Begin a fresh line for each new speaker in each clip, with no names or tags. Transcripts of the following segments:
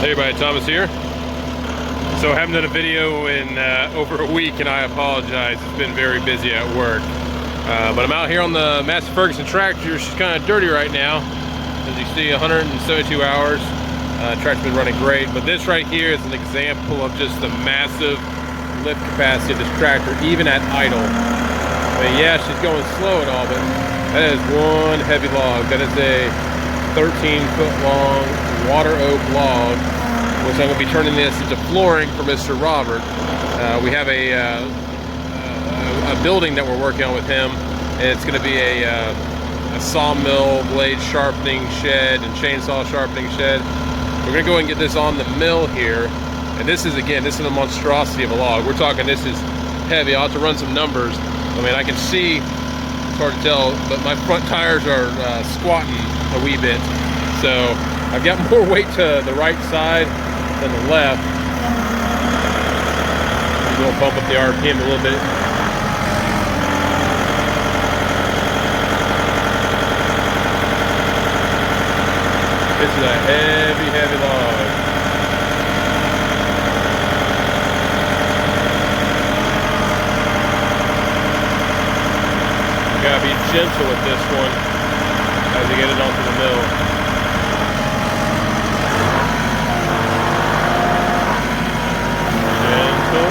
Hey everybody, Thomas here. So I haven't done a video in over a week, and I apologize. It's been very busy at work. But I'm out here on the Massey Ferguson tractor. She's kind of dirty right now. As you see, 172 hours. Tractor's been running great. But this right here is an example of just the massive lift capacity of this tractor, even at idle. I mean, yeah, she's going slow and all, but that is one heavy log. That is a 13-foot long water oak log, which I'm going to be turning this into flooring for Mr. Robert. We have a building that we're working on with him, and it's going to be a sawmill blade sharpening shed and chainsaw sharpening shed. We're going to go and get this on the mill here, and this is a monstrosity of a log. We're talking, this is heavy. I'll have to run some numbers. I mean, I can see, it's hard to tell, but my front tires are squatting a wee bit. So I've got more weight to the right side than the left. I'm going to bump up the RPM a little bit. This is a heavy, heavy log. You gotta be gentle with this one as you get it onto the mill. Gentle.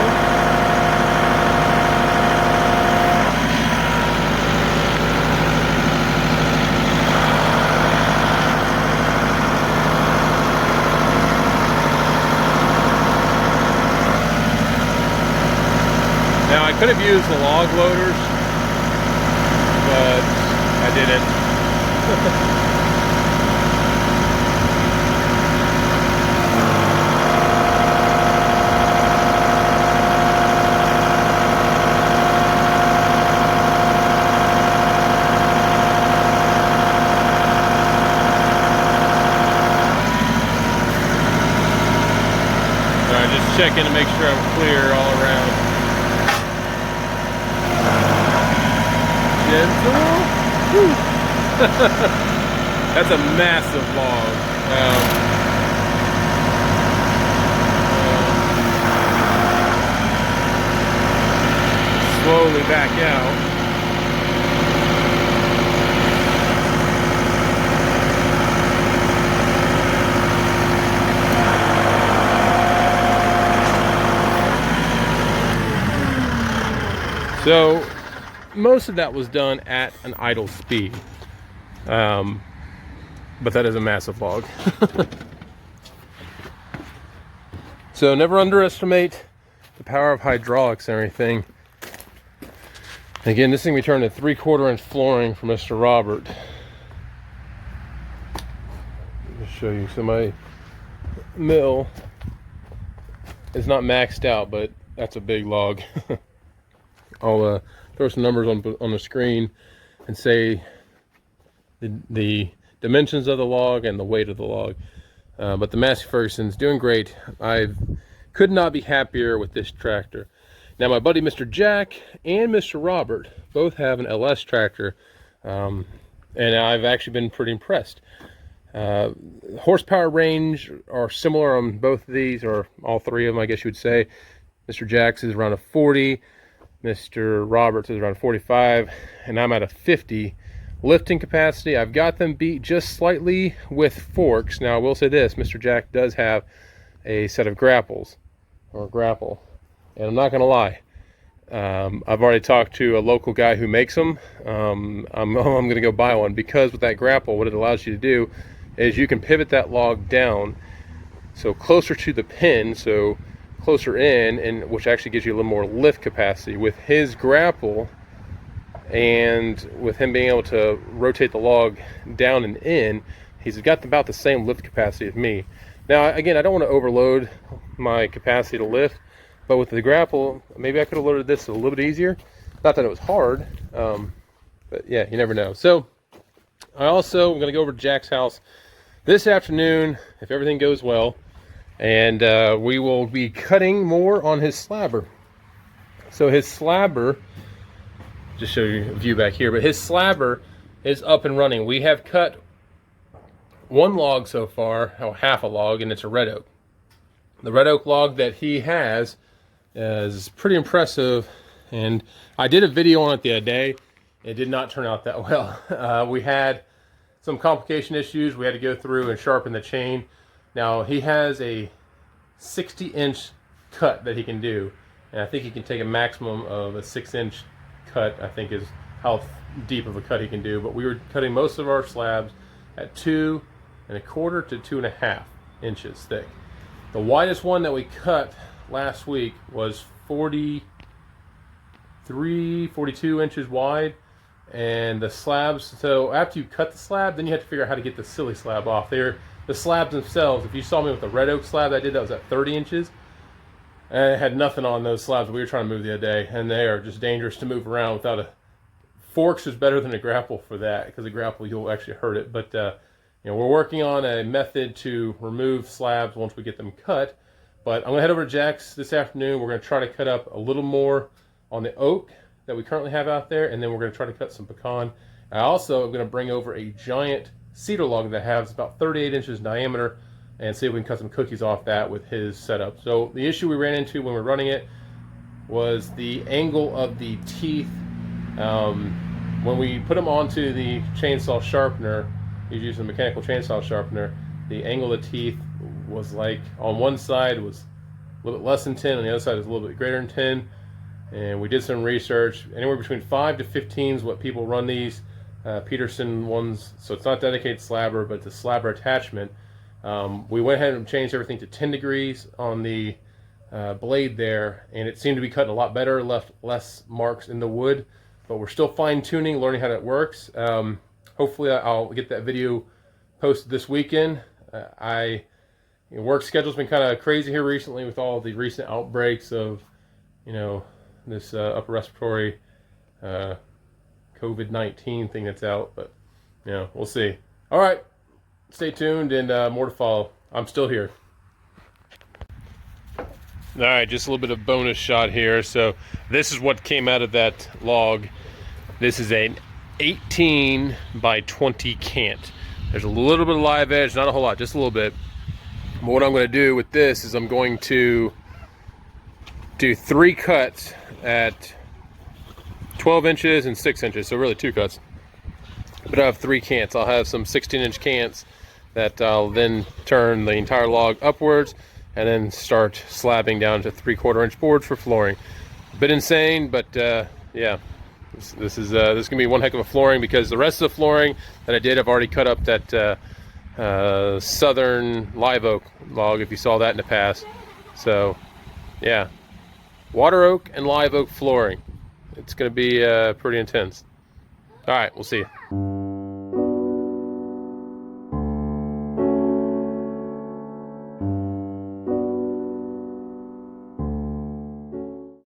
Now I could have used the log loaders, but I didn't. Alright, just checking to make sure I'm clear all around. Gentle. Woo. That's a massive log. Slowly back out. So most of that was done at an idle speed. But that is a massive log. So never underestimate the power of hydraulics and everything. Again, this thing we turned to 3/4 inch flooring for Mr. Robert. Just show you. So my mill is not maxed out, but that's a big log. I'll throw some numbers on the screen and say the dimensions of the log and the weight of the log. But the Massey Ferguson's doing great. I could not be happier with this tractor. Now my buddy Mr. Jack and Mr. Robert both have an LS tractor, and I've actually been pretty impressed. Horsepower range are similar on both of these, or all three of them I guess you would say. Mr. Jack's is around a 40, Mr. Roberts is around 45, and I'm at a 50. Lifting capacity, I've got them beat just slightly with forks. Now I will say this, Mr. Jack does have a set of grapples, or grapple, and I'm not gonna lie, I've already talked to a local guy who makes them. I'm gonna go buy one, because with that grapple, what it allows you to do is you can pivot that log down so closer to the pin, so closer in, and which actually gives you a little more lift capacity. With his grapple, and with him being able to rotate the log down and in, he's got about the same lift capacity as me. Now again, I don't want to overload my capacity to lift, but with the grapple, maybe I could have loaded this a little bit easier. Not that it was hard, but yeah, you never know. So I also am going to go over to Jack's house this afternoon, if everything goes well, and we will be cutting more on his slabber. So his slabber, just show you a view back here, but his slabber is up and running. We have cut one log so far, half a log, and it's a red oak. The red oak log that he has is pretty impressive, and I did a video on it the other day. It did not turn out that well. We had some complication issues. We had to go through and sharpen the chain. Now he has a 60-inch cut that he can do, and I think he can take a maximum of a 6-inch cut, I think is how deep of a cut he can do. But we were cutting most of our slabs at 2 1/4 to 2.5 inches thick. The widest one that we cut last week was 43, 42 inches wide. And the slabs, so after you cut the slab, then you have to figure out how to get the silly slab off. The slabs themselves, if you saw me with the red oak slab I did, that was at 30 inches. And it had nothing on those slabs we were trying to move the other day. And they are just dangerous to move around without a... Forks is better than a grapple for that, because a grapple you'll actually hurt it. But you know, we're working on a method to remove slabs once we get them cut. But I'm going to head over to Jack's this afternoon. We're going to try to cut up a little more on the oak that we currently have out there, and then we're going to try to cut some pecan. I also am going to bring over a giant cedar log that has about 38 inches diameter and see if we can cut some cookies off that with his setup. So the issue we ran into when we were running it was the angle of the teeth. When we put them onto the chainsaw sharpener, he's using a mechanical chainsaw sharpener, the angle of the teeth was like, on one side was a little bit less than 10, on the other side is a little bit greater than 10. And we did some research. Anywhere between 5 to 15 is what people run these Peterson ones. So it's not dedicated Slabber, but it's a Slabber attachment. We went ahead and changed everything to 10 degrees on the blade there, and it seemed to be cutting a lot better, left less marks in the wood. But we're still fine-tuning, learning how that works. Hopefully I'll get that video posted this weekend. Work schedule's been kind of crazy here recently with all the recent outbreaks of, you know, this upper respiratory COVID-19 thing that's out, but you know, we'll see. All right, stay tuned, and more to follow. I'm still here. All right, just a little bit of bonus shot here. So this is what came out of that log. This is an 18 by 20 cant. There's a little bit of live edge, not a whole lot, just a little bit. But what I'm going to do with this is I'm going to do 3 cuts at 12 inches and 6 inches, so really 2 cuts. But I have 3 cants. I'll have some 16-inch cants that I'll then turn the entire log upwards and then start slabbing down to 3/4 inch boards for flooring. A bit insane, but yeah, this is gonna be one heck of a flooring, because the rest of the flooring that I did, I've already cut up that southern live oak log, if you saw that in the past. So yeah, water oak and live oak flooring. It's going to be pretty intense. All right, we'll see you.